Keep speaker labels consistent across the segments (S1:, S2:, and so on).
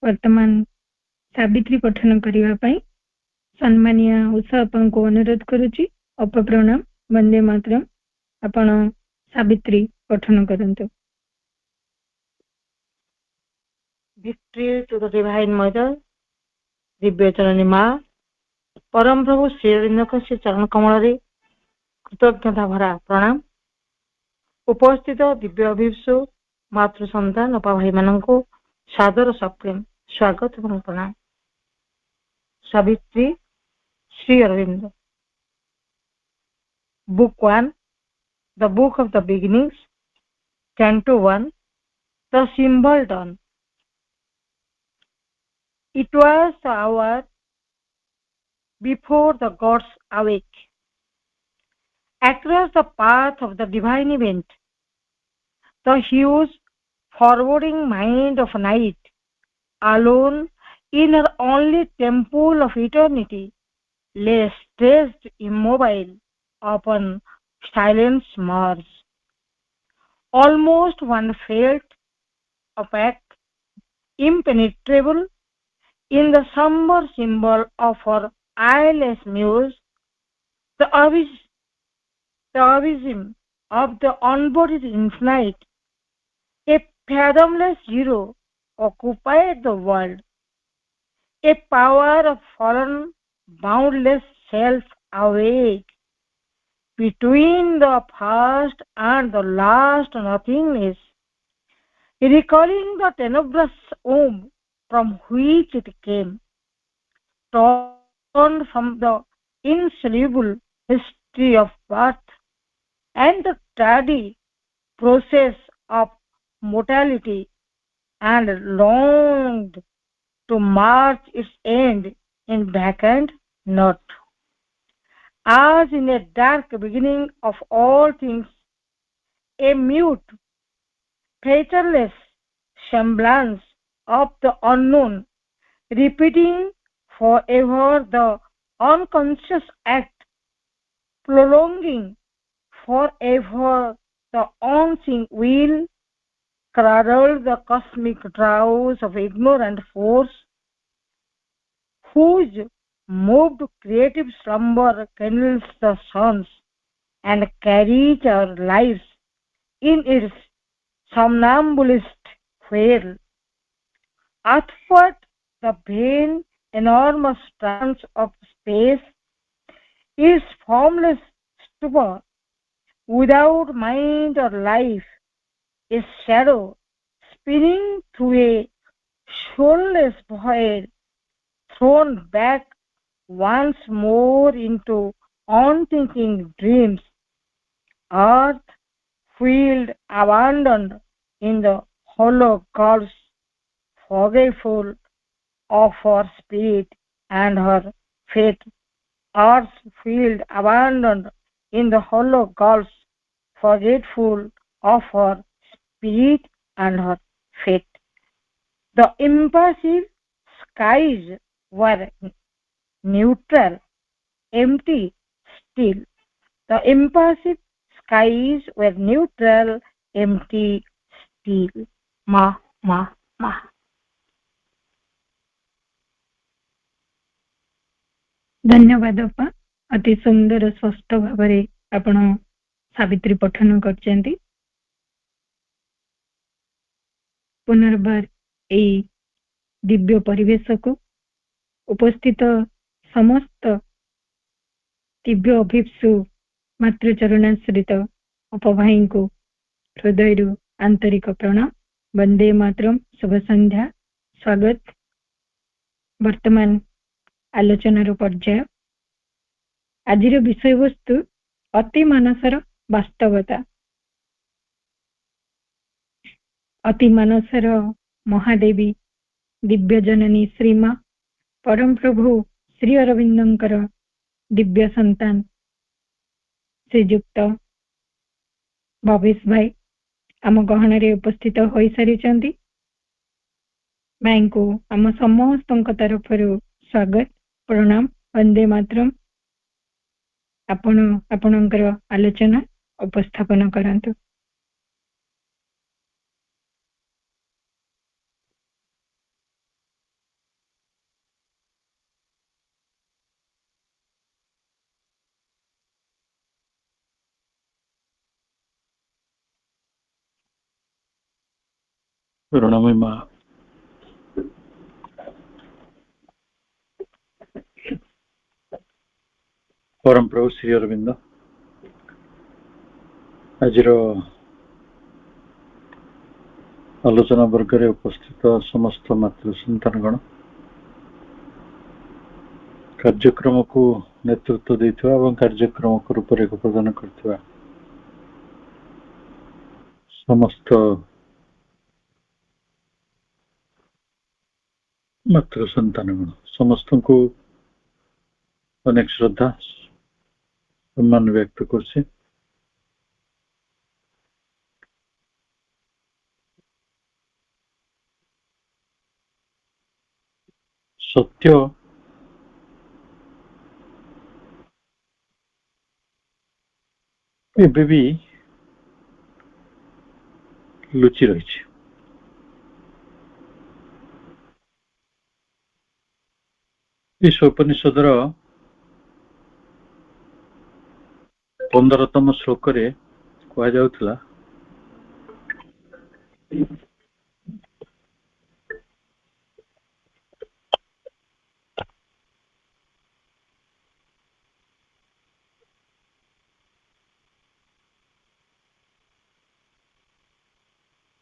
S1: वर्तमान सावित्री पठन करने पाई सम्मानिया उषा अपन को अनुरोध करुची। अपप्रणाम। वंदे मातरम। आपण सावित्री पठन करंतु।
S2: Victory to the Divine Mother, Divya चरणी माँ, परम प्रभु श्री अरविंद से चरण कमल कृतज्ञता भरा प्रणाम। उपस्थित दिव्य अभिप्सु मातृ सन्तान अपा भाई मान को सादर सप्रेम स्वागत एवं प्रणाम। Savitri Sri Aurobindo, book 1, the book of the beginnings, canto 1, the symbol dawn. It was the hour before the gods awake. Across the path of the divine event, the huge forwarding mind of night, alone in her only temple of eternity, lay stretched immobile upon silent Mars. Almost one felt opaque, impenetrable, in the somber symbol of her eyeless muse, the abysm of the unbodied infinite, a fathomless zero occupied the world, a power of fallen, boundless self awake. Between the first and the last nothingness, recalling the tenebrous womb from which it came, torn from the insoluble history of birth and the tardy process of mortality, and longed to march its end in vacant night. As in a dark beginning of all things, a mute, featureless semblance of the unknown, repeating forever the unconscious act, prolonging forever the unseen will, cradled the cosmic drowse of ignorant force, whose moved creative slumber kindles the suns and carries our lives in its somnambulist whirl. Athwart the vain, enormous trance of space, is formless stupor, without mind or life, a shadow spinning through a soulless void, thrown back once more into unthinking dreams. Earth, field abandoned in the hollow gulfs, forgetful of her spirit and her fate. Earth's field abandoned in the hollow gulfs, forgetful of her spirit and her fate. The impassive skies were neutral, empty, still. The impassive skies were neutral, empty, still. Ma, ma, ma.
S1: धन्यवाद अपा। अति सुंदर स्पष्ट भाव आपण सावित्री पठन करचंती। पुनर्बार एई दिव्य परिवेश को उपस्थित समस्त दिव्य अभिप्सु मातृचरणाश्रित अपभाई को हृदय आंतरिक प्रणाम। वंदे मातरम। शुभ संध्या। स्वागत। वर्तमान आलोचनार पर्याय। आजिर विषय वस्तु अति मानसर वास्तवता। अति मानसर महादेवी दिव्य जननी श्रीमा परम प्रभु श्री अरविंदंकर दिव्य संतान श्रीजुक्त भवेश भाई आम गहन उपस्थित हो सारी। भाई को आम समस्त तरफ स्वागत प्रणाम। वंदे मातरम। आपणकर आलोचना उपस्थापन करंतु।
S3: करुणामयी माँ परम प्रभु श्री अरविंद आज आलोचना वर्ग में उपस्थित समस्त मातृ संतानगण कार्यक्रम को नेतृत्व देथिबा एवं कार्यक्रम को रूपरेख प्रदान करथिबा समस्त मातृ संतानगण समस्त को अनेक श्रद्धा सम्मान व्यक्त करछि। सत्य एबे भी लुचि रही। इस उपनिषदर 15तम श्लोक रे कहा जाउथला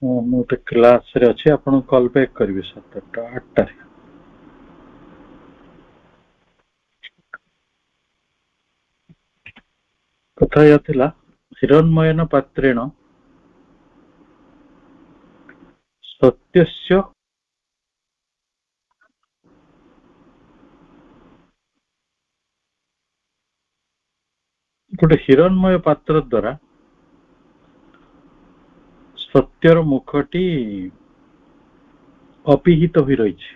S3: मोटे क्लास रे अछि आपण कॉल बैक करबे 7:08 रे। कथा याथिला हिरण्मयन पात्रेण सत्यस्य गोटे हिरण्मय पात्र द्वारा सत्यर मुखटी अपिहित हो रही।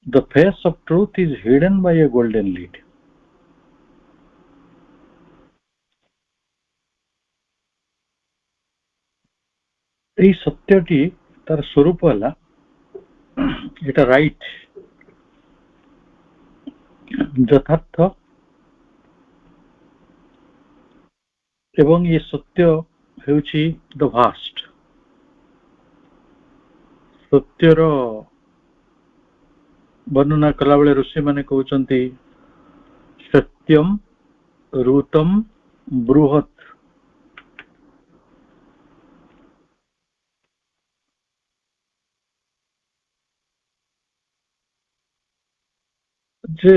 S3: The face of truth is hidden by a golden lid. এই সত্যটি তার স্বরূপ হলা এটা রাইট যথার্থ এবং ଏ ସତ୍ୟ ହେଉଛି ଦ ଭାଷ୍ଟ। ସତ୍ୟର ବର୍ଣ୍ଣନା କଲା ବେଳେ ଋଷି ମାନେ କହୁଛନ୍ତି ସତ୍ୟମ ଋତମ ବୃହତ୍। ଯେ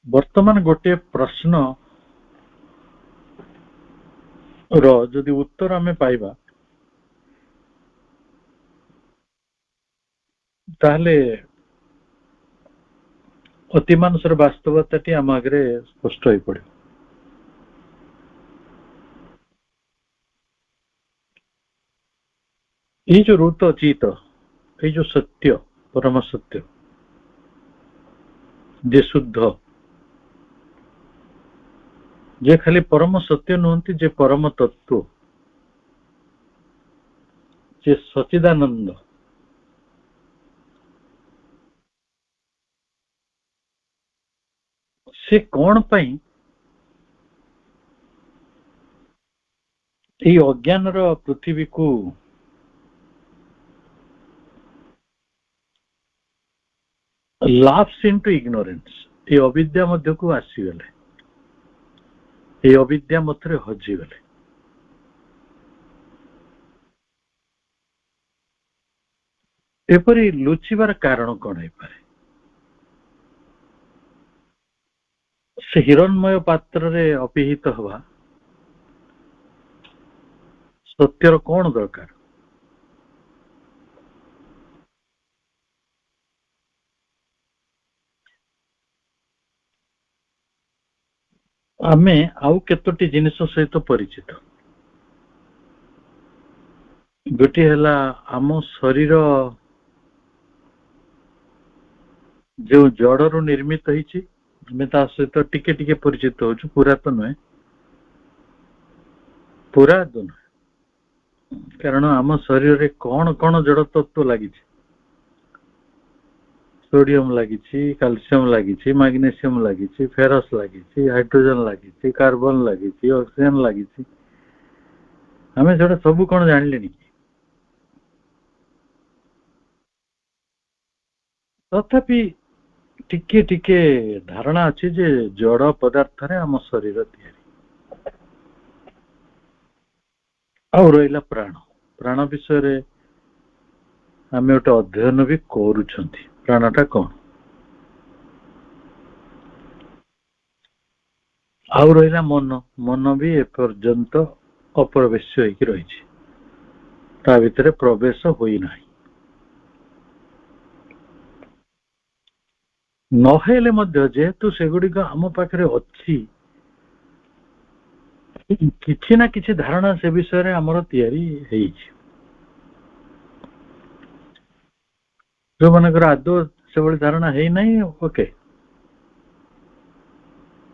S3: ବର୍ତ୍ତମାନ ଗୋଟିଏ ପ୍ରଶ୍ନ ର ଯଦି ଉତ୍ତର ଆମେ ପାଇବା ତାହେଲେ ଅତିମାନସର ବାସ୍ତବତାଟି ଆମ ଆଗରେ ସ୍ପଷ୍ଟ ହୋଇ ପଡିବ। ये जो रूत अचित ये जो सत्य परम सत्य जे शुद्ध जे खाली परम सत्य नुहति जे परम तत्व जे सचिदानंद से कौन पाई ये अज्ञान रो पृथ्वी को लाप्स इनटू इग्नोरेंस ये अविद्या मध्य को आसीगले ये अविद्या मथरे हजिगले। एपरी लुचिबार कारण कौन है पारे? से हिरण्मय पात्र रे अपिहित हवा सत्यर कौन दरकार? आमे आउ केतोटी जिनिस सहित परिचित। गोटे हला आम शरीर जो जड़ रु निर्मित होइछि मैं ता सहित टिके टिके परिचित होछु, पूरा तो नुहे, पूरा तो नुहे, कारण आम शरीर रे कौन कौन जड़ तत्व लगी सोडियम लगी, कैल्शियम लगी, मैग्नेशियम लगी, फेरस लगी, हाइड्रोजन लगी, कार्बन लगी, ऑक्सीजन लगी। आम से सब कौन जान तथापि टिके टिके धारणा अच्छी जे जड़ पदार्थ रे आम शरीर तैयारी। आ रहा प्राण, प्राण विषय आम गोटे अध्ययन भी करुछंती। प्राणटा कौन? आउ रहा मन, मन भी एपर्यंत अप्रवेश होइकी रही, ता भितर प्रवेश होई नाही। नहेले मध्य जेहेतु सेगुड़िक आम पाखरे अच्छी, किछि ना किछि धारणा से विषय रे हमर तैयारी हेइछि। जो मानकर आदौ से भली धारणा हेइ नाही, ओके,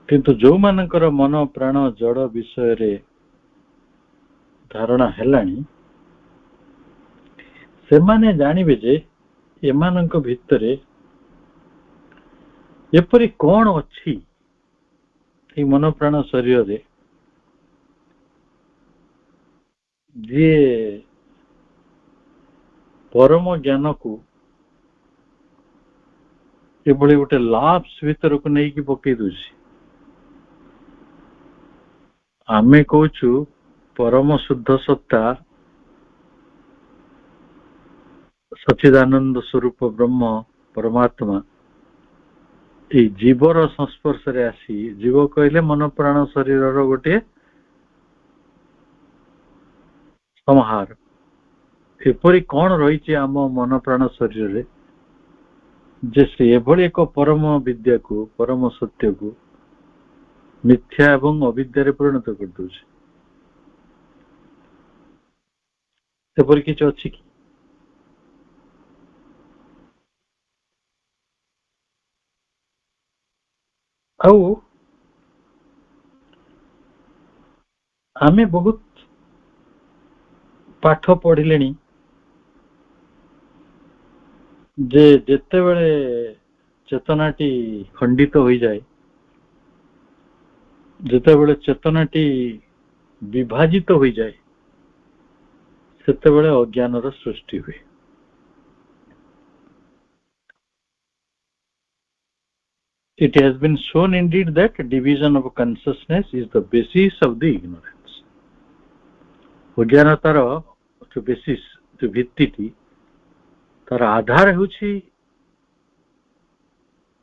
S3: किंतु जो मानकर मन प्राण जड़ विषय रे धारणा हेलानी, से माने जानिबे जे एमानक भितरे एपरि कौन अच्छी ए मन प्राण शरीर रे जे परम ज्ञान को एभली गोटे लाप्स भीतर को नहीं कि पकई दूची। आमे कहूचु परम शुद्ध सत्ता सच्चिदानंद स्वरूप ब्रह्म परमात्मा ये जीवर संस्पर्श रे आसी, जीव कहले मन प्राण शरीर गोटे समाहार। एपरी कौन रही आम मन प्राण शरीर रे जे से एभली एक परम विद्या को, परम सत्य को मिथ्या एवं अविद्या परिणत कर दूचे। एपरी किछि अछि कि? आउ आमे बहुत पाठ पढ़िलेनी जे जेते बेले चेतनाटी खंडित हो जाए, जेते बेले चेतनाटी विभाजित हो जाए, सेते बेले अज्ञानर सृष्टि हुए। It has been shown indeed that division of consciousness is the basis of the ignorance. अज्ञानतार जो बेसिस, जो भित्तिटी तार आधार होछि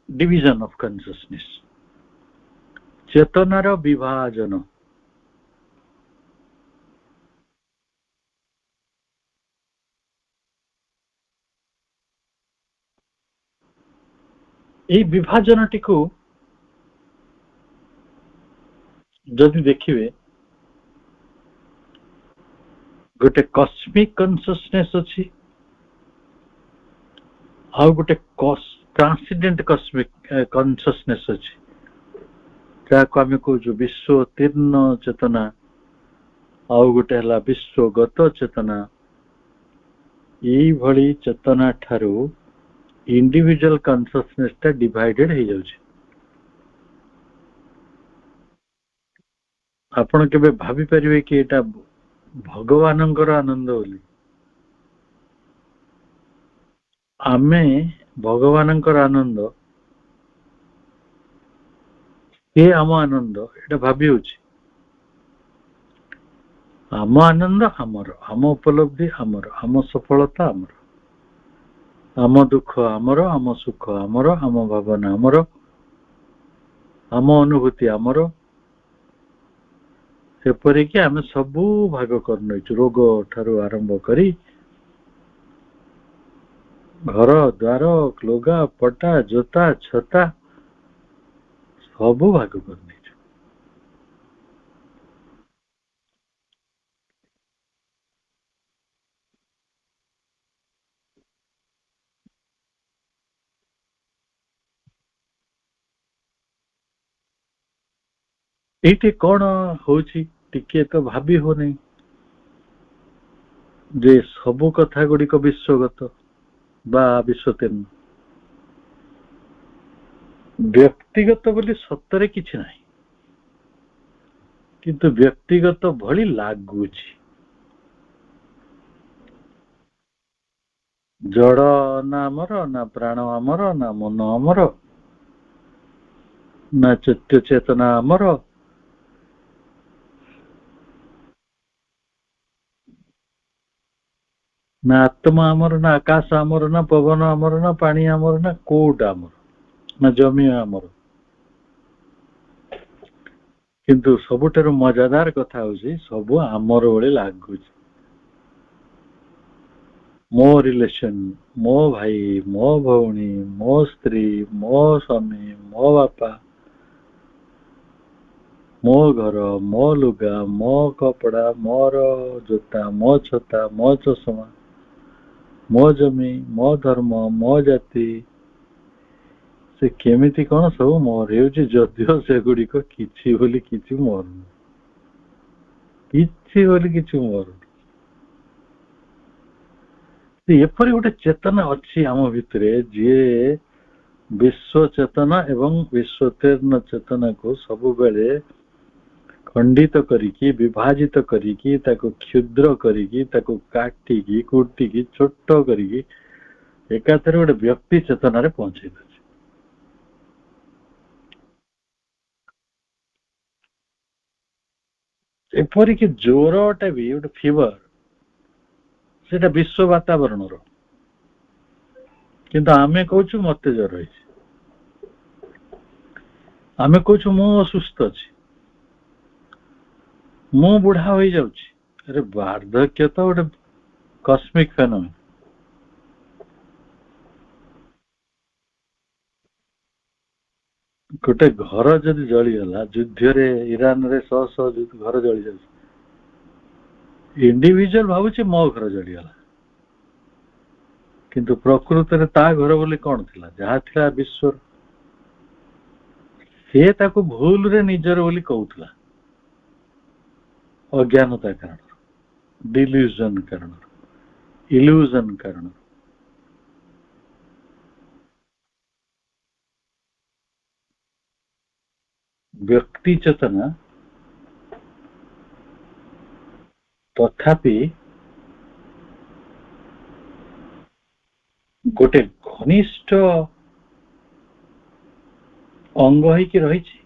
S3: डिविजन ऑफ कॉन्शियसनेस, चेतनार विभाजन। এই বিভাজনটিକୁ যদি ଦେଖିବେ, गोटे कस्मिक कॉन्शियसनेस अच्छी, आउ गोटे ट्रांसेंडेंट कस्मिक कॉन्शियसनेस अच्छी, जाको आमे कहूँ विश्वोत्तीर्ण चेतना, आउ गोटे हला विश्वगत चेतना। यही भली चेतना ठारू इंडिविजुअल कॉन्शियसनेस टा डिवाइडेड हो जाउछि। आपण केबे भाभी परिवे कि एटा भगवानंकर आनंद बोली? आमे भगवानंकर आनंद ये आम आनंद एटा भाभी होछि। आम आनंद आमर, आम उपलब्धि आमर, आम सफलता आमर, आम दुख आमर, आम सुख आमर, आम भावना आमर, आम अनुभूति आमर। सेपरिक आम सबू भाग कर रोग ठारू आरंभ करी घर द्वार लुगा पटा जोता छता सबू भाग कर। ये कौन होची टिके तो भाभी हो नहीं जे सबू कथा गुड़िक विश्वगत बा विश्वतीर्ण। ବ୍ୟକ୍ତିଗତ ବୋଲି ସତରେ କିଛି ନାହିଁ, କିନ୍ତୁ ବ୍ୟକ୍ତିଗତ ଭଳି ଲାଗୁଛି। ଜଡ଼ ନା ଆମର, ନା ପ୍ରାଣ ଆମର, ନା ମନ ଆମର, ନା ଚୈତ୍ୟ ଚେତନା ଆମର, ନା ଆତ୍ମା ଆମର, ନା ଆକାଶ ଆମର, ନା ପବନ ଆମର, ନା ପାଣି ଆମର, ନା କୋଉଟା ଆମର, ନା ଜମି ଆମର। କିନ୍ତୁ ସବୁଠାରୁ ମଜାଦାର କଥା ହଉଛି ସବୁ ଆମର ଭଳି ଲାଗୁଛି। ମୋ ରିଲେସନ, ମୋ ଭାଇ, ମୋ ଭଉଣୀ, ମୋ ସ୍ତ୍ରୀ, ମୋ ସ୍ୱାମୀ, ମୋ ବାପା, ମୋ ଘର, ମୋ ଲୁଗା, ମୋ କପଡା, ମୋର ଜୋତା, ମୋ ଛତା, ମୋ ଚଷମା, ମୋ ଜମି, ମୋ ଧର୍ମ, ମୋ ଜାତି, ସେ କେମିତି କଣ ସବୁ ମୋର ହେଉଛି, ଯଦିଓ ସେଗୁଡିକ କିଛି ବୋଲି କିଛି ମୋର ନୁହେଁ, କିଛି ବୋଲି କିଛି ମୋର ନୁହେଁ। ଏପରି ଗୋଟେ ଚେତନା ଅଛି ଆମ ଭିତରେ ଯିଏ ବିଶ୍ୱ ଚେତନା ଏବଂ ବିଶ୍ୱୋତ୍ତୀର୍ଣ୍ଣ ଚେତନାକୁ ସବୁବେଳେ ଖଣ୍ଡିତ କରିକି, ବିଭାଜିତ କରିକି, ତାକୁ କ୍ଷୁଦ୍ର କରିକି, ତାକୁ କାଟିକି କୁଟିକି ଛୋଟ କରିକି ଏକାଥରେ ଗୋଟେ ବ୍ୟକ୍ତି ଚେତନାରେ ପହଞ୍ଚେଇ ଦଉଛି। ଏପରିକି ଜ୍ୱରଟା ବି ଗୋଟେ ଫିଭର, ସେଟା ବିଶ୍ୱ ବାତାବରଣର, କିନ୍ତୁ ଆମେ କହୁଛୁ ମତେ ଜ୍ୱର ହେଇଛି, ଆମେ କହୁଛୁ ମୁଁ ଅସୁସ୍ଥ ଅଛି, ମୁଁ ବୁଢା ହୋଇଯାଉଛି। ଆରେ ବାର୍ଦ୍ଧକ୍ୟ ତ ଗୋଟେ କସ୍ମିକ ଫେନୋମେନ। ଗୋଟେ ଘର ଯଦି ଜଳିଗଲା, ଯୁଦ୍ଧରେ ଇରାନରେ ଶହ ଶହ ଘର ଜଳି ଯାଉଛି, ଇଣ୍ଡିଭିଜୁଆଲ ଭାବୁଛି ମୋ ଘର ଜଳିଗଲା, କିନ୍ତୁ ପ୍ରକୃତରେ ତା ଘର ବୋଲି କଣ ଥିଲା, ଯାହା ଥିଲା ବିଶ୍ୱର, ସେ ତାକୁ ଭୁଲରେ ନିଜର ବୋଲି କହୁଥିଲା, ଅଜ୍ଞାନତା କାରଣରୁ, ଡିଲ୍ୟୁଜନ କାରଣରୁ, ଇଲ୍ୟୁଜନ କାରଣରୁ। ବ୍ୟକ୍ତି ଚେତନା ତଥାପି ଗୋଟେ ଘନିଷ୍ଠ ଅଙ୍ଗ ହେଇକି ରହିଛି।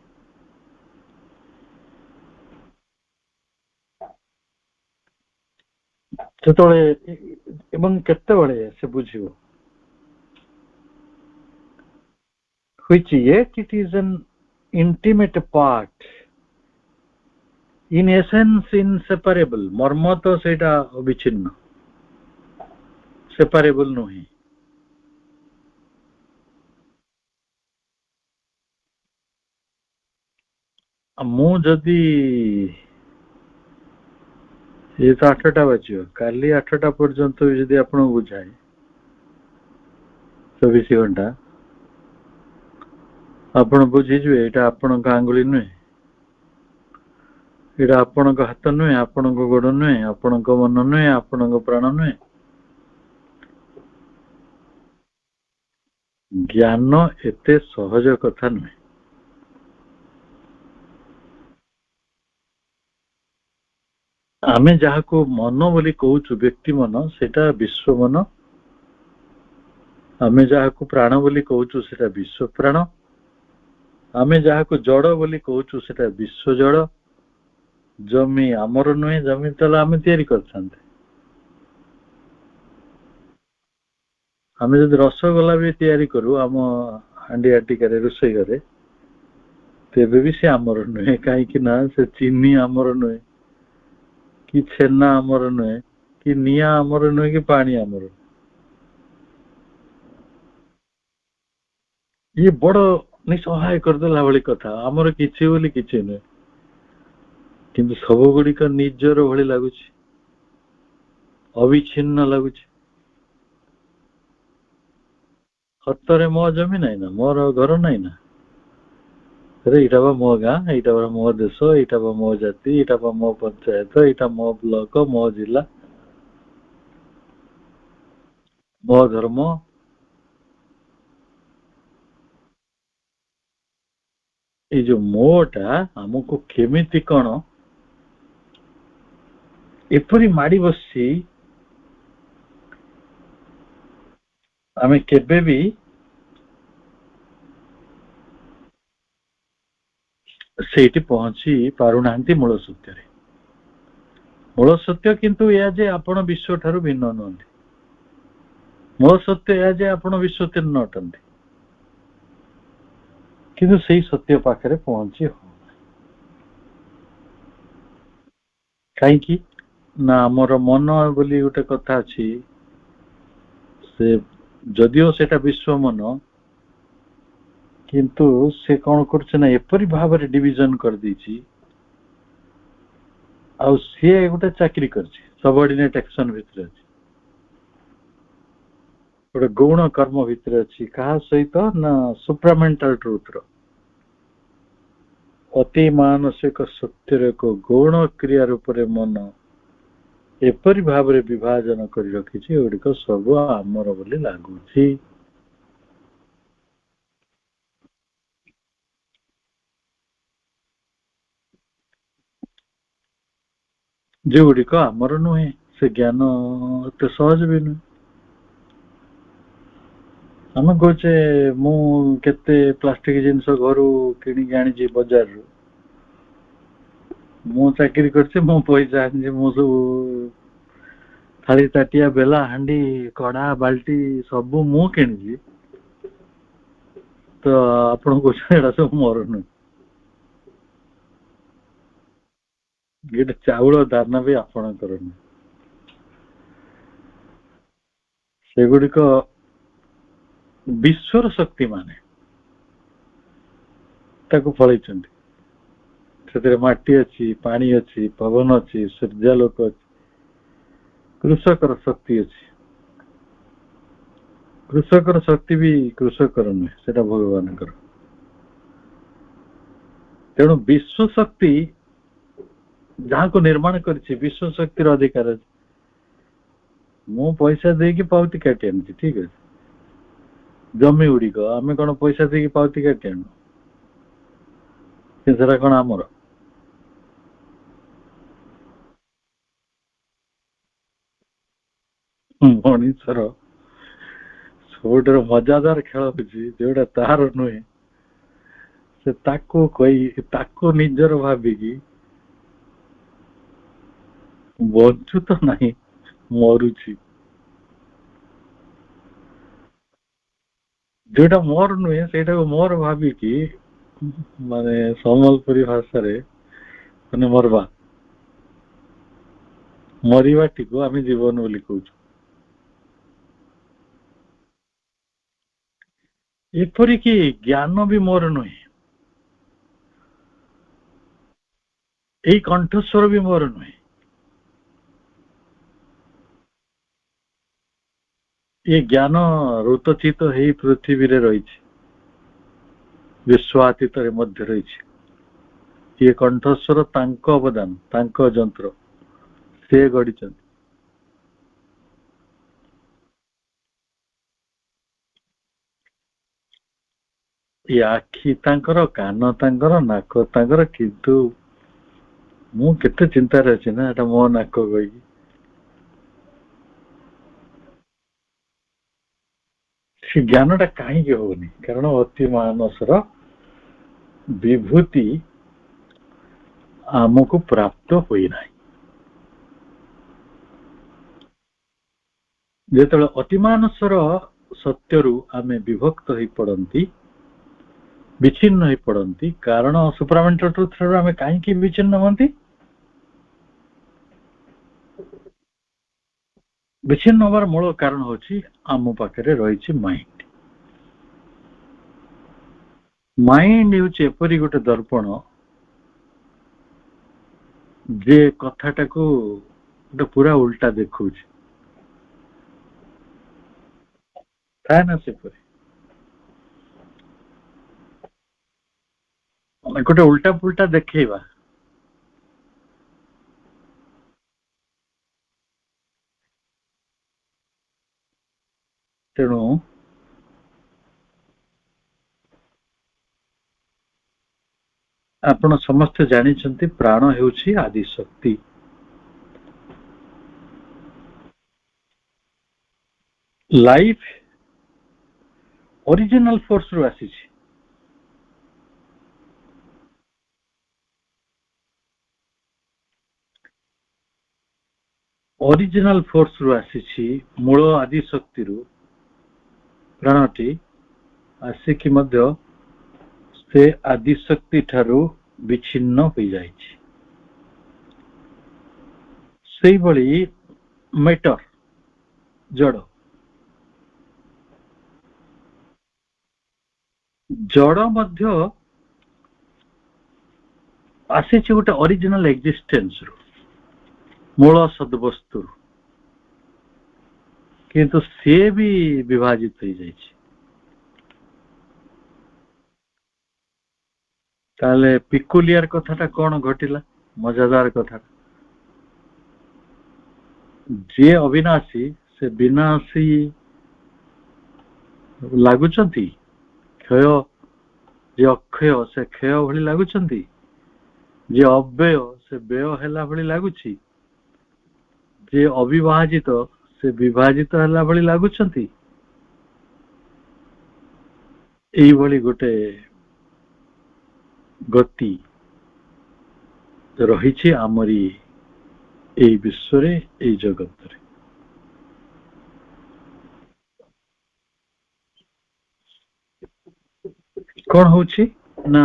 S3: ସେତେବେଳେ ଏବଂ କେତେବେଳେ ସେ ବୁଝିବ, which yet it is an intimate part, in essence inseparable, ମର୍ମ ତ ସେଇଟା ଅବିଚ୍ଛିନ୍ନ, ସେପାରେବଲ ନୁହେଁ। ମୁଁ ଯଦି ଏ ତ 8ଟା ବାଜିବ, କାଲି 8ଟା ପର୍ଯ୍ୟନ୍ତ ଯଦି ଆପଣଙ୍କୁ ବୁଝାଏ 24 ଘଣ୍ଟା, ଆପଣ ବୁଝିଯିବେ ଏଇଟା ଆପଣଙ୍କ ଆଙ୍ଗୁଳି ନୁହେଁ, ଏଇଟା ଆପଣଙ୍କ ହାତ ନୁହେଁ, ଆପଣଙ୍କ ଗୋଡ ନୁହେଁ, ଆପଣଙ୍କ ମନ ନୁହେଁ, ଆପଣଙ୍କ ପ୍ରାଣ ନୁହେଁ। ଜ୍ଞାନ ଏତେ ସହଜ କଥା ନୁହେଁ। ଆମେ ଯାହାକୁ ମନ ବୋଲି କହୁଛୁ, ବ୍ୟକ୍ତି ମନ, ସେଟା ବିଶ୍ୱ ମନ। ଆମେ ଯାହାକୁ ପ୍ରାଣ ବୋଲି କହୁଛୁ ସେଟା ବିଶ୍ୱ ପ୍ରାଣ। ଆମେ ଯାହାକୁ ଜଡ ବୋଲି କହୁଛୁ ସେଟା ବିଶ୍ୱ ଜଡ। ଜମି ଆମର ନୁହେଁ, ଜମି ତାହେଲେ ଆମେ ତିଆରି କରିଥାନ୍ତେ। ଆମେ ଯଦି ରସଗୋଲା ବି ତିଆରି କରୁ ଆମ ହାଣ୍ଡି ଆଟିକାରେ, ରୋଷେଇ ଘରେ, ତେବେ ବି ସେ ଆମର ନୁହେଁ, କାହିଁକି ନା ସେ ଚିନି ଆମର ନୁହେଁ, କି ଛେନା ଆମର ନୁହେଁ, କି ନିଆଁ ଆମର ନୁହେଁ, କି ପାଣି ଆମର। ଇଏ ବଡ ନିଃସହାୟ କରିଦେଲା ଭଳି କଥା, ଆମର କିଛି ବୋଲି କିଛି ନୁହେଁ, କିନ୍ତୁ ସବୁ ଗୁଡିକ ନିଜର ଭଳି ଲାଗୁଛି, ଅବିଚ୍ଛିନ୍ନ ଲାଗୁଛି। ସତରେ ମୋ ଜମି ନାହିଁ ନା, ମୋର ଘର ନାହିଁ ନା, ଏଇଟା ବା ମୋ ଗାଁ, ଏଇଟା ବା ମୋ ଦେଶ, ଏଇଟା ବା ମୋ ଜାତି, ଏଇଟା ବା ମୋ ପଞ୍ଚାୟତ, ଏଇଟା ମୋ ବ୍ଲକ, ମୋ ଜିଲ୍ଲା, ମୋ ଧର୍ମ। ଏଇ ଯୋଉ ମୋହଟା ଆମକୁ କେମିତି କଣ ଏପରି ମାଡି ବସିଛି, ଆମେ କେବେ ବି ସେଇଠି ପହଞ୍ଚି ପାରୁନାହାନ୍ତି ମୂଳ ସତ୍ୟରେ। ମୂଳ ସତ୍ୟ କିନ୍ତୁ ଏହା ଯେ ଆପଣ ବିଶ୍ୱ ଠାରୁ ଭିନ୍ନ ନୁହନ୍ତି। ମୂଳ ସତ୍ୟ ଏହା ଯେ ଆପଣ ବିଶ୍ୱତୀର୍ଣ୍ଣ ଅଟନ୍ତି। କିନ୍ତୁ ସେଇ ସତ୍ୟ ପାଖରେ ପହଞ୍ଚି ହଉନାହିଁ। କାହିଁକି ନା ଆମର ମନ ବୋଲି ଗୋଟେ କଥା ଅଛି, ସେ ଯଦିଓ ସେଟା ବିଶ୍ୱ ମନ, କିନ୍ତୁ ସେ କଣ କରୁছে ନା ଏପରି ଭାବରେ ଡିଭିଜନ କରିଦେଇଛି, ଆଉ ସିଏ ଗୋଟେ ଚାକିରି କରିଛି, ସବଅର୍ଡିନେଟ ଆକ୍ସନ ଭିତରେ ଅଛି, ଗୋଟେ ଗୌଣ କର୍ମ ଭିତରେ ଅଛି। କାହା ସହିତ ନା ସୁପ୍ରାମେଣ୍ଟାଲ ଟ୍ରୁଥର, ଅତି ମାନସିକ ସତ୍ୟର ଏକ ଗୌଣ କ୍ରିୟା ରୂପରେ ମନ ଏପରି ଭାବରେ ବିଭାଜନ କରି ରଖିଛି, ଏଗୁଡିକ ସବୁ ଆମର ବୋଲି ଲାଗୁଛି। ଯେଉଁଗୁଡ଼ିକ ଆମର ନୁହେଁ, ସେ ଜ୍ଞାନ ଏତେ ସହଜ ବି ନୁହେଁ। ଆମେ କହୁଛେ ମୁଁ କେତେ ପ୍ଲାଷ୍ଟିକ ଜିନିଷ ଘରୁ କିଣିକି ଆଣିଛି ବଜାରରୁ, ମୁଁ ଚାକିରି କରିଛି, ମୁଁ ପଇସା ଆଣିଛି, ମୁଁ ସବୁ ଥାଳି ତାଟିଆ ବେଲା ହାଣ୍ଡି କଡା ବାଲ୍ଟି ସବୁ ମୁଁ କିଣିଛି, ତ ଆପଣ କହୁଛନ୍ତି ଏଇଟା ସବୁ ମୋର ନୁହେଁ। ଗୋଟେ ଚାଉଳ ଦାନା ବି ଆପଣଙ୍କର ନୁହେଁ। ସେଗୁଡିକ ବିଶ୍ୱର ଶକ୍ତି ମାନେ ତାକୁ ଫଳେଇଛନ୍ତି। ସେଥିରେ ମାଟି ଅଛି, ପାଣି ଅଛି, ପବନ ଅଛି, ସୂର୍ଯ୍ୟାଲୋକ ଅଛି, କୃଷକର ଶକ୍ତି ଅଛି। କୃଷକର ଶକ୍ତି ବି କୃଷକର ନୁହେଁ, ସେଟା ଭଗବାନଙ୍କର। ତେଣୁ ବିଶ୍ୱ ଶକ୍ତି ଯାହାକୁ ନିର୍ମାଣ କରିଛି, ବିଶ୍ୱ ଶକ୍ତିର ଅଧିକାର ଅଛି। ମୁଁ ପଇସା ଦେଇକି ପାଉତି କାଟି ଆଣିଛି, ଠିକ ଅଛି। ଜମି ଗୁଡିକ ଆମେ କଣ ପଇସା ଦେଇକି ପାଉତି କାଟି ଆଣୁ? ସେଟା କଣ ଆମର? ମଣିଷର ସବୁଠାରୁ ମଜାଦାର ଖେଳ ହଉଛି ଯୋଉଟା ତାହାର ନୁହେଁ, ସେ ତାକୁ ତାକୁ ନିଜର ଭାବିକି ବଞ୍ଚୁ ତ ନାହିଁ, ମରୁଛି। ଯୋଉଟା ମୋର ନୁହେଁ ସେଇଟାକୁ ମୋର ଭାବିକି, ମାନେ ସମ୍ବଲପୁରୀ ଭାଷାରେ ମାନେ ମରବା, ମରିବାଟିକୁ ଆମେ ଜୀବନ ବୋଲି କହୁଛୁ। ଏପରିକି ଜ୍ଞାନ ବି ମୋର ନୁହେଁ, ଏଇ କଣ୍ଠସ୍ୱର ବି ମୋର ନୁହେଁ। ଏ ଜ୍ଞାନ ଋତଚିତ ହେଇ ପୃଥିବୀରେ ରହିଛି, ବିଶ୍ୱାତୀତରେ ମଧ୍ୟ ରହିଛି। ଏ କଣ୍ଠସ୍ୱର ତାଙ୍କ ଅବଦାନ, ତାଙ୍କ ଯନ୍ତ୍ର, ସେ ଗଢିଛନ୍ତି। ଏ ଆଖି ତାଙ୍କର, କାନ ତାଙ୍କର, ନାକ ତାଙ୍କର, କିନ୍ତୁ ମୁଁ କେତେ ଚିନ୍ତାରେ ଅଛି ନା ଏଟା ମୋ ନାକ କହିକି। ସେ ଜ୍ଞାନଟା କାହିଁକି ହଉନି? କାରଣ ଅତି ମାନସର ବିଭୂତି ଆମକୁ ପ୍ରାପ୍ତ ହୋଇନାହିଁ। ଯେତେବେଳେ ଅତିମାନସର ସତ୍ୟରୁ ଆମେ ବିଭକ୍ତ ହେଇ ପଡନ୍ତି, ବିଚ୍ଛିନ୍ନ ହେଇ ପଡନ୍ତି, କାରଣ ସୁପ୍ରାମେଣ୍ଟାଲ ଟ୍ରୁଥ ଠାରୁ ଆମେ କାହିଁକି ବିଚ୍ଛିନ୍ନ ହୁଅନ୍ତି? ବିଚ୍ଛିନ୍ନ ହବାର ମୂଳ କାରଣ ହଉଛି ଆମ ପାଖରେ ରହିଛି ମାଇଣ୍ଡ। ମାଇଣ୍ଡ ହେଉଛି ଏପରି ଗୋଟେ ଦର୍ପଣ ଯେ କଥାଟାକୁ ଗୋଟେ ପୁରା ଉଲ୍ଟା ଦେଖଉଛି। ଥାଏ ନା ସେପରି, ଗୋଟେ ଉଲ୍ଟା ପୁଲ୍ଟା ଦେଖେଇବା। ତେଣୁ ଆପଣ ସମସ୍ତେ ଜାଣିଛନ୍ତି ପ୍ରାଣ ହେଉଛି ଆଦି ଶକ୍ତି। ଲାଇଫ ଅରିଜିନାଲ ଫୋର୍ସ ରୁ ଆସିଛି। ଅରିଜିନାଲ ଫୋର୍ସ ରୁ ଆସିଛି, ମୂଳ ଆଦି ଶକ୍ତିରୁ ପ୍ରାଣଟି ଆସିକି ମଧ୍ୟ ସେ ଆଦି ଶକ୍ତି ଠାରୁ ବିଚ୍ଛିନ୍ନ ହୋଇଯାଇଛି। ସେଇଭଳି ମେଟର ଜଡ଼, ଜଡ଼ ମଧ୍ୟ ଆସିଛି ଗୋଟେ ଅରିଜିନାଲ ଏକ୍ଜିଷ୍ଟେନ୍ସ ରୁ, ମୂଳ ସଦବସ୍ତୁ, କିନ୍ତୁ ସିଏ ବି ବିଭାଜିତ ହେଇଯାଇଛି। ତାହେଲେ ପିକୁଲିଆର କଥାଟା କଣ ଘଟିଲା? ମଜାଦାର କଥା, ଯିଏ ଅବିନାଶୀ ସେ ବିନାଶୀ ଲାଗୁଛନ୍ତି, କ୍ଷୟ ଯିଏ ଅକ୍ଷୟ ସେ କ୍ଷୟ ଭଳି ଲାଗୁଛନ୍ତି, ଯିଏ ଅବ୍ୟୟ ସେ ବ୍ୟୟ ହେଲା ଭଳି ଲାଗୁଛି, ଯିଏ ଅବିଭାଜିତ ସେ ବିଭାଜିତ ହେଲା ଭଳି ଲାଗୁଛନ୍ତି। ଏଇଭଳି ଗୋଟେ ଗତି ରହିଛି ଆମରି ଏଇ ବିଶ୍ୱରେ, ଏଇ ଜଗତରେ। କଣ ହଉଛି ନା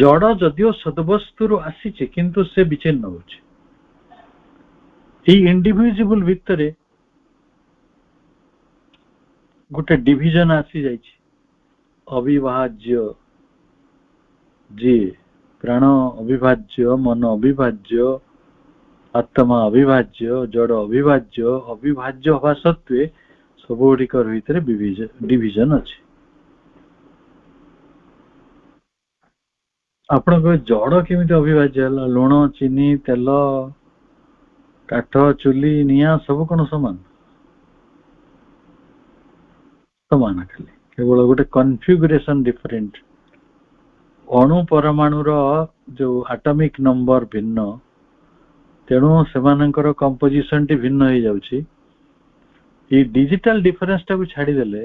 S3: ଜଡ଼ ଯଦିଓ ସଦବସ୍ତୁରୁ ଆସିଛି କିନ୍ତୁ ସେ ବିଚ୍ଛିନ୍ନ ହଉଛି। ଏଇ ଇଣ୍ଡିଭିଜିବୁଲ ଭିତରେ ଗୋଟେ ଡିଭିଜନ ଆସିଯାଇଛି। ଅବିଭାଜ୍ୟ ଯିଏ ପ୍ରାଣ ଅବିଭାଜ୍ୟ, ମନ ଅବିଭାଜ୍ୟ, ଆତ୍ମା ଅବିଭାଜ୍ୟ, ଜଡ଼ ଅବିଭାଜ୍ୟ, ଅବିଭାଜ୍ୟ ହବା ସତ୍ତ୍ୱେ ସବୁଗୁଡ଼ିକର ଭିତରେ ଡିଭିଜନ ଅଛି। ଆପଣଙ୍କ ଜଡ଼ କେମିତି ଅବିଭାଜ୍ୟ ହେଲା? ଲୁଣ, ଚିନି, ତେଲ, କାଠ, ଚୁଲି, ନିଆଁ ସବୁ କଣ ସମାନ? ସମାନ, ଖାଲି କେବଳ ଗୋଟେ କନଫିଗୁରେସନ ଡିଫରେଣ୍ଟ। ଅଣୁ ପରମାଣୁର ଯୋଉ ଆଟମିକ ନମ୍ବର ଭିନ୍ନ, ତେଣୁ ସେମାନଙ୍କର କମ୍ପୋଜିସନ ଟି ଭିନ୍ନ ହେଇଯାଉଛି। ଏଇ ଡିଜିଟାଲ ଡିଫରେନ୍ସ ଟାକୁ ଛାଡିଦେଲେ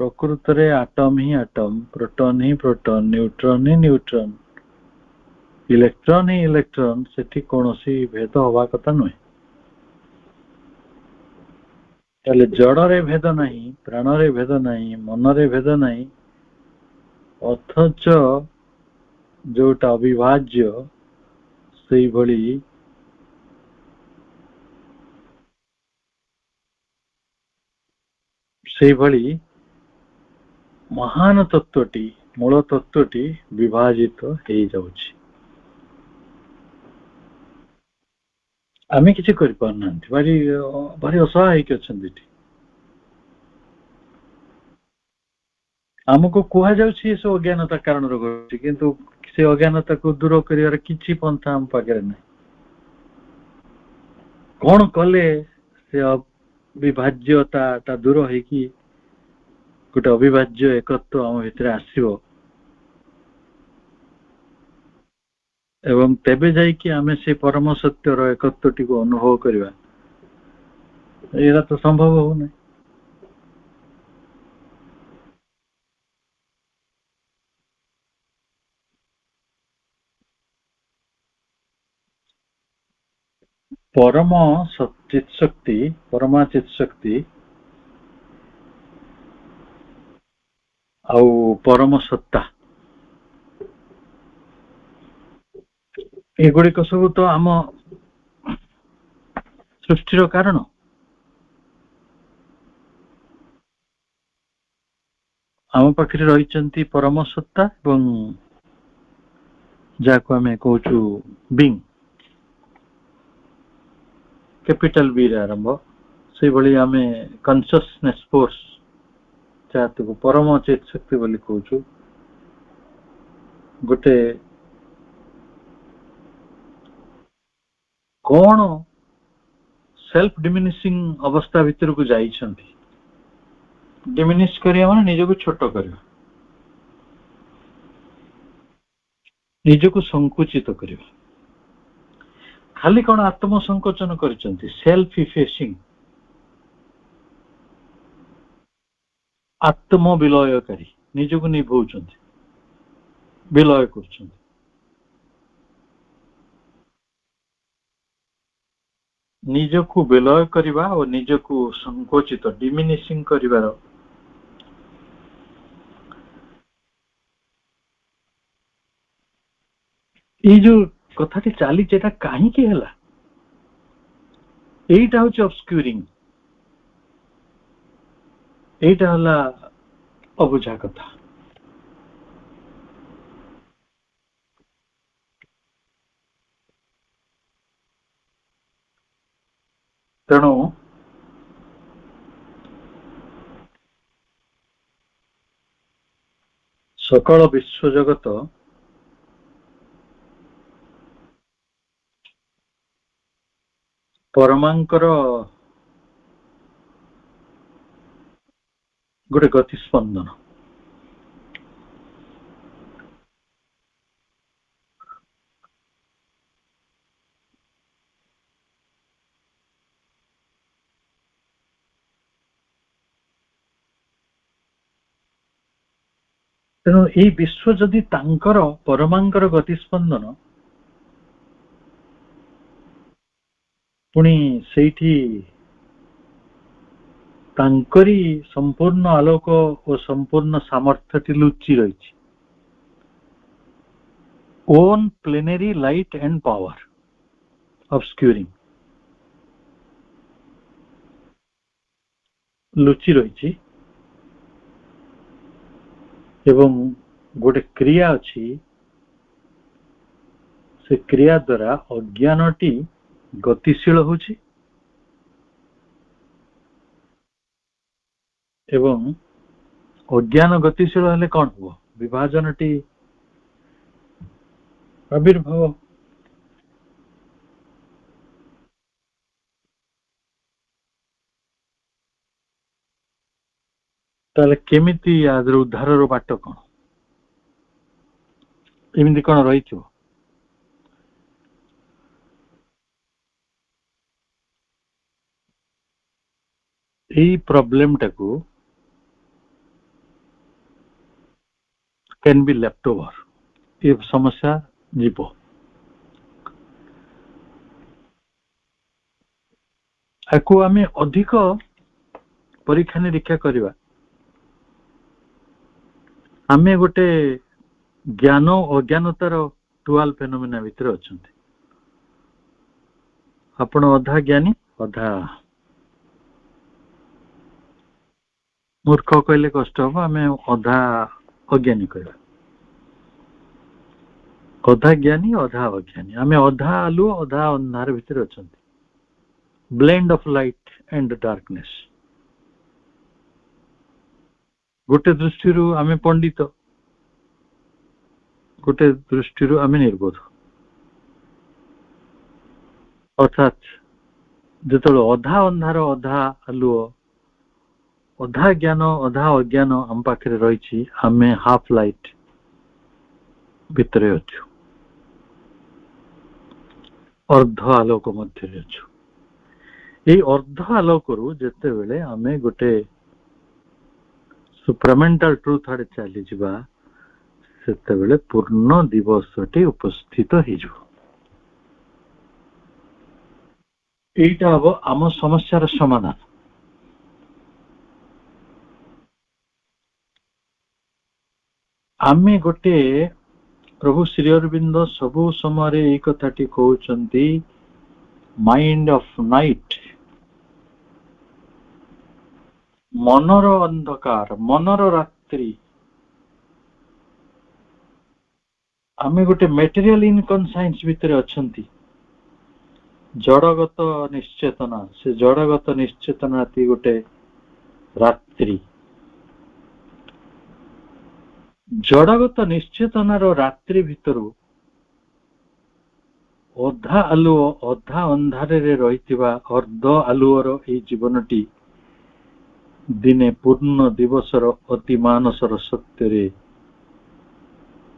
S3: ପ୍ରକୃତରେ ଆଟମ ହିଁ ଆଟମ, ପ୍ରୋଟନ ହିଁ ପ୍ରୋଟନ, ନ୍ୟୁଟ୍ରନ ହିଁ ନ୍ୟୁଟ୍ରନ, ଇଲେକ୍ଟ୍ରନ ହିଁ ଇଲେକ୍ଟ୍ରନ। ସେଠି କୌଣସି ଭେଦ ହବା କଥା ନୁହେଁ। ତାହେଲେ ଜଡ଼ରେ ଭେଦ ନାହିଁ, ପ୍ରାଣରେ ଭେଦ ନାହିଁ, ମନରେ ଭେଦ ନାହିଁ, ଅଥଚ ଯୋଉଟା ଅବିଭାଜ୍ୟ ସେଇଭଳି ମହାନ ତତ୍ତ୍ୱଟି, ମୂଳ ତତ୍ତ୍ୱଟି ବିଭାଜିତ ହେଇଯାଉଛି। ଆମେ କିଛି କରିପାରୁନାହାନ୍ତି, ଭାରି ଅସହାୟ ହେଇକି ଅଛନ୍ତି ଏଠି। ଆମକୁ କୁହାଯାଉଛି ଏସବୁ ଅଜ୍ଞାନତା କାରଣରୁ ଘଟୁଛି, କିନ୍ତୁ ସେ ଅଜ୍ଞାନତାକୁ ଦୂର କରିବାର କିଛି ପନ୍ଥା ଆମ ପାଖରେ ନାହିଁ। କଣ କଲେ ସେ ବିଭାଜ୍ୟତା ଦୂର ହେଇକି ଗୋଟେ ଅବିଭାଜ୍ୟ ଏକତ୍ଵ ଆମ ଭିତରେ ଆସିବ, ଏବଂ ତେବେ ଯାଇକି ଆମେ ସେ ପରମ ସତ୍ୟର ଏକତ୍ୱଟିକୁ ଅନୁଭବ କରିବା, ଏଇଟା ତ ସମ୍ଭବ ହଉନାହିଁ। ପରମ ଚିତ୍ ଶକ୍ତି, ପରମା ଚିତ୍ ଶକ୍ତି ଆଉ ପରମ ସତ୍ତା, ଏଗୁଡିକ ସବୁ ତ ଆମ ସୃଷ୍ଟିର କାରଣ। ଆମ ପାଖରେ ରହିଛନ୍ତି ପରମ ସତ୍ତା ଏବଂ ଯାହାକୁ ଆମେ କହୁଛୁ ବିଙ୍ଗ, କ୍ୟାପିଟାଲ ବି ରେ ଆରମ୍ଭ। ସେଇଭଳି ଆମେ କନସିୟସନେସ ଫୋର୍ସ, ଯାହାକୁ ପରମ ଚିତ୍ ଶକ୍ତି ବୋଲି କହୁଛୁ, ଗୋଟେ କଣ सेल्फ डिमिनिशिंग अवस्था भितर को जाइछंती डिमिनिश करिया माने निजको छोट करिया निजको संकुचित करिया खाली कोन आत्म संकोचन करिसंती सेल्फ इफेसिंग आत्म विलयकारी निजको निभौचंती विलय करछंती निजको विलय करिबा और निजको संकोचित डिमिनिशिंग करिवार ये जो कथाटी चली एटा काहे के हला एटा होची ऑब्स्क्यूरिंग एटा हला अबुझा कथा तेणु सकल विश्व जगत परमांकर गोटे गति स्पंदन तेणु ये विश्व जदि तांकर परमांकर गति स्पंदन पुणी सेठी तांकरी संपूर्ण आलोक और संपूर्ण सामर्थ्य लुचि रही on plenary light and power obscuring लुचि रही एवं गोटे क्रिया अच्छी से क्रिया द्वारा अज्ञानटी गतिशील होची एवं अज्ञान गतिशील हेले कौन हो विभाजनटी आविर्भाव ताले केमिति आदर उद्धार बाट कौन एमती कौन रही थो यही प्रॉब्लम टाकू कैन बी लेफ्ट ओवर ये समस्या जीव आपको आम अधिक परीक्षा निरीक्षा करवा आम गोटे ज्ञान अज्ञानतार टुआल फेनोमेना भितर अच्छा आपण अधा ज्ञानी अधा मूर्ख कहले कष्ट हम आम अधा अज्ञानी कह अधा ज्ञानी अधा अज्ञानी आम अधा आलु अधा अंधार भितर अच्छा blend of light and darkness गोटे दृष्टि आम पंडित गोटे दृष्टि आम निर्बोध अर्थात जो अधा अंधार अधा आलुओ अधा ज्ञान अधा अज्ञान आम पाखे रही आम हाफ लाइट भितर अच्छु अर्ध आलोक मध्य अच्छु ये अर्ध आलोक जिते बेले आम गोटे सुप्रामेंटाल ट्रुथ आड़े चली जावा सेते बेले पूर्ण दिवसटी उपस्थित होटा हम आम समस्यार समाधान आमे गोटे प्रभु श्री अरविंद सबु समय ये कथाटी कहउचंती माइंड ऑफ नाइट मनर अंधकार मनर रात्रि आमे गोटे मेटेरियल इनकनसाइंस भितर अछंती जड़गत निश्चेतना से जड़गत निश्चेतना ती गोटे रात्रि जड़गत निश्चेतनार रात्रि भितर ଅଧା ଆଲୁଅ ଅଧା ଅନ୍ଧାରରେ ରହିଥିବା ଅର୍ଦ୍ଧ ଆଲୁଅର ଏହି ଜୀବନଟି ଦିନେ ପୂର୍ଣ୍ଣ ଦିବସର ଅତି ମାନସର ସତ୍ୟରେ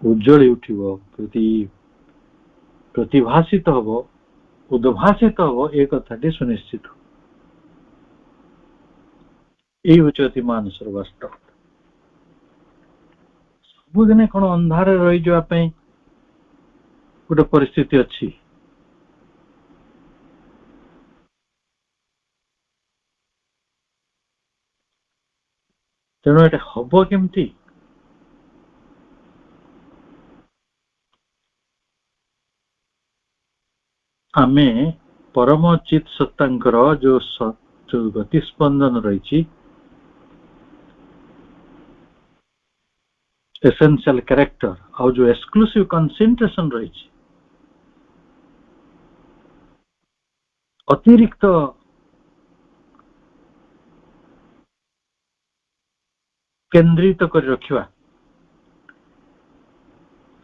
S3: ଉଜ୍ଜଳି ଉଠିବ, ପ୍ରତିଭାସିତ ହବ, ଉଦ୍ଭାସିତ ହବ, ଏ କଥାଟି ସୁନିଶ୍ଚିତ। ଏଇ ହଉଛି ଅତି ମାନସର ବାସ୍ତବ। ସବୁଦିନେ କଣ ଅନ୍ଧାରରେ ରହିଯିବା ପାଇଁ ଗୋଟେ ପରିସ୍ଥିତି ଅଛି? ତେଣୁ ଏଟା ହବ କେମିତି? ଆମେ ପରମ ଚିତ୍ ସତ୍ତାଙ୍କର ଯୋଉ ଗତି ସ୍ପନ୍ଦନ ରହିଛି, ଏସେନ୍ସିଆଲ କ୍ୟାରେକ୍ଟର, ଆଉ ଯୋଉ ଏକ୍ସକ୍ଲୁସିଭ କନସେନ୍ଟ୍ରେସନ ରହିଛି, ଅତିରିକ୍ତ କେନ୍ଦ୍ରିତ କରି ରଖିବା,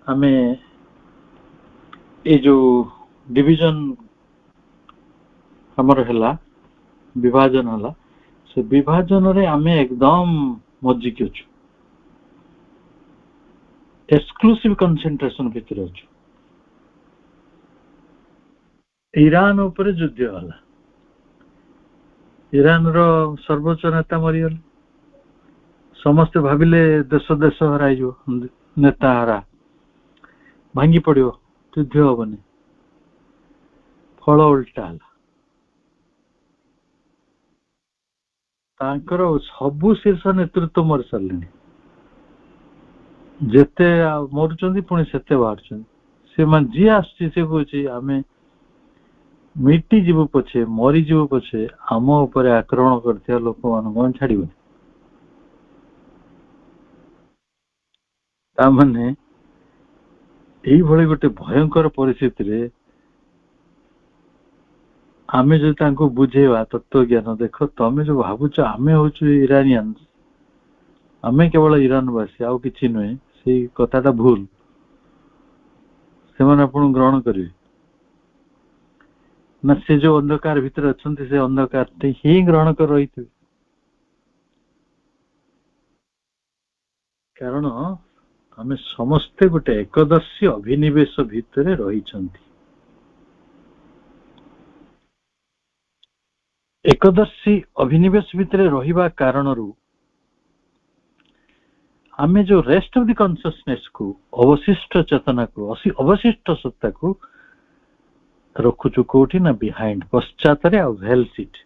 S3: ଆମେ ଏ ଯୋଉ ଡିଭିଜନ ଆମର ହେଲା, ବିଭାଜନ ହେଲା, ସେ ବିଭାଜନରେ ଆମେ ଏକଦମ ମଜିକି ଅଛୁ, ଏକ୍ସକ୍ଲୁସିଭ କନସେନ୍ଟ୍ରେସନ ଭିତରେ ଅଛୁ। ଇରାନ ଉପରେ ଯୁଦ୍ଧ ହେଲା, ଇରାନର ସର୍ବୋଚ୍ଚ ନେତା ମରିଗଲେ, ସମସ୍ତେ ଭାବିଲେ ଦେଶ ହରାଇଯିବ, ନେତା ହାରା ଭାଙ୍ଗି ପଡିବ, ଯୁଦ୍ଧ ହବନି। ଫଳ ଓଲଟା ହେଲା। ତାଙ୍କର ସବୁ ଶୀର୍ଷ ନେତୃତ୍ୱ ମରି ସାରିଲେଣି, ଯେତେ ମରୁଛନ୍ତି ପୁଣି ସେତେ ବାହାରୁଛନ୍ତି। ସେମାନେ ଯିଏ ଆସୁଛି ସେ କହୁଛି ଆମେ ମିଟି ଯିବୁ ପଛେ, ମରିଯିବୁ ପଛେ, ଆମ ଉପରେ ଆକ୍ରମଣ କରିଥିବା ଲୋକମାନଙ୍କୁ ଆମେ ଛାଡିବନି। ତାମାନେ ଏଇଭଳି ଗୋଟେ ଭୟଙ୍କର ପରିସ୍ଥିତିରେ ଆମେ ଯଦି ତାଙ୍କୁ ବୁଝେଇବା ତତ୍ତ୍ୱଜ୍ଞାନ, ଦେଖ ତମେ ଯୋଉ ଭାବୁଛ ଆମେ ହଉଛୁ ଇରାନିଆନ, ଆମେ କେବଳ ଇରାନବାସୀ, ଆଉ କିଛି ନୁହେଁ, ସେଇ କଥାଟା ଭୁଲ। ସେମାନେ ଆପଣଙ୍କୁ ଗ୍ରହଣ କରିବେ ନା? ସେ ଯୋଉ ଅନ୍ଧକାର ଭିତରେ ଅଛନ୍ତି, ସେ ଅନ୍ଧକାରଟି ହିଁ ଗ୍ରହଣ କରି ରହିଥିବେ। କାରଣ ଆମେ ସମସ୍ତେ ଗୋଟେ ଏକଦର୍ଶୀ ଅଭିନିବେଶ ଭିତରେ ରହିଛନ୍ତି। ଏକଦର୍ଶୀ ଅଭିନିବେଶ ଭିତରେ ରହିବା କାରଣରୁ ଆମେ ଯୋଉ ରେଷ୍ଟ ଅଫ ଦି କନସିୟସନେସ୍ କୁ, ଅବଶିଷ୍ଟ ଚେତନାକୁ, ଅବଶିଷ୍ଟ ସତ୍ତାକୁ ରଖୁଛୁ କୋଉଠି ନା ବିହାଇଣ୍ଡ, ପଶ୍ଚାତରେ, ଆଉ ଭେଲ୍ ସିଟ୍,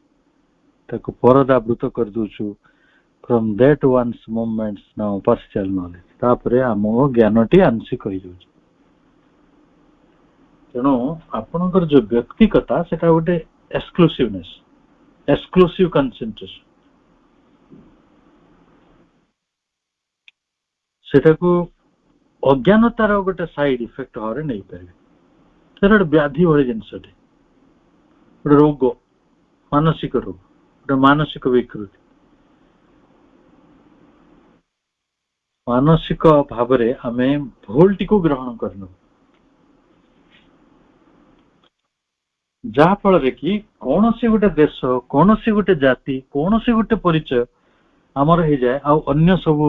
S3: ତାକୁ ପରଦାବୃତ କରିଦଉଛୁ। from that one's moments now partial knowledge, ତାପରେ ଆମ ଜ୍ଞାନଟି ଆଂଶିକ ହେଇଯାଉଛି। ତେଣୁ ଆପଣଙ୍କର ଯୋଉ ବ୍ୟକ୍ତିଗତା, ସେଟା ଗୋଟେ ଏକ୍ସକ୍ଲୁସିଭନେସ୍, ଏକ୍ସକ୍ଲୁସିଭ କନସେନ୍ଟ୍ରେସନ, ସେଟାକୁ ଅଜ୍ଞାନତାର ଗୋଟେ ସାଇଡ ଇଫେକ୍ଟ ଭାବରେ ନେଇପାରିବେ। ସେଟା ଗୋଟେ ବ୍ୟାଧି ଭଳି ଜିନିଷଟେ, ଗୋଟେ ରୋଗ, ମାନସିକ ରୋଗ, ଗୋଟେ ମାନସିକ ବିକୃତି। ମାନସିକ ଭାବରେ ଆମେ ଭୁଲଟିକୁ ଗ୍ରହଣ କରିନେବୁ, ଯାହା ଫଳରେ କି କୌଣସି ଗୋଟେ ଦେଶ, କୌଣସି ଗୋଟେ ଜାତି, କୌଣସି ଗୋଟେ ପରିଚୟ ଆମର ହେଇଯାଏ, ଆଉ ଅନ୍ୟ ସବୁ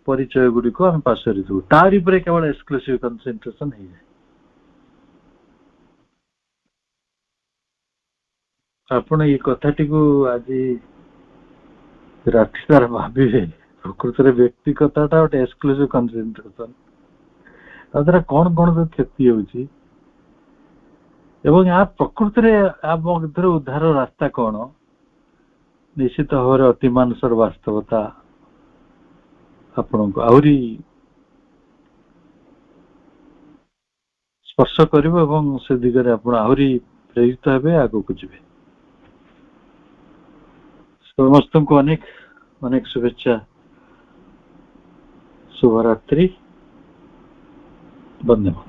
S3: ପରିଚୟ ଗୁଡିକୁ ଆମେ ପାଶୋରି ଦେଉ, ତାରି ଉପରେ କେବଳ ଏକ୍ସକ୍ଲୁସିଭ କନସେନ୍ଟ୍ରେସନ ହେଇଯାଏ। ଆପଣ ଏଇ କଥାଟିକୁ ଆଜି ରାତି ସାରା ଭାବିବେ, ପ୍ରକୃତରେ ବ୍ୟକ୍ତିଗତଟା ଗୋଟେ ଏକ୍ସକ୍ଲୁସିଭ କନସେନ୍ଟ୍ରେସନ, ତା ଦ୍ୱାରା କଣ କଣ ସବୁ କ୍ଷତି ହଉଛି, ଏବଂ ଏହା ପ୍ରକୃତିରେ ଆମ ମଧ୍ୟରେ ଉଦ୍ଧାର ରାସ୍ତା କଣ? ନିଶ୍ଚିତ ଭାବରେ ଅତିମାନସର ବାସ୍ତବତା ଆପଣଙ୍କୁ ଆହୁରି ସ୍ପର୍ଶ କରିବ ଏବଂ ସେ ଦିଗରେ ଆପଣ ଆହୁରି ପ୍ରେରିତ ହେବେ, ଆଗକୁ ଯିବେ। ସମସ୍ତଙ୍କୁ ଅନେକ ଅନେକ ଶୁଭେଚ୍ଛା, ଶୁଭରାତ୍ରି, ବନ୍ଦେ ମାତରମ୍।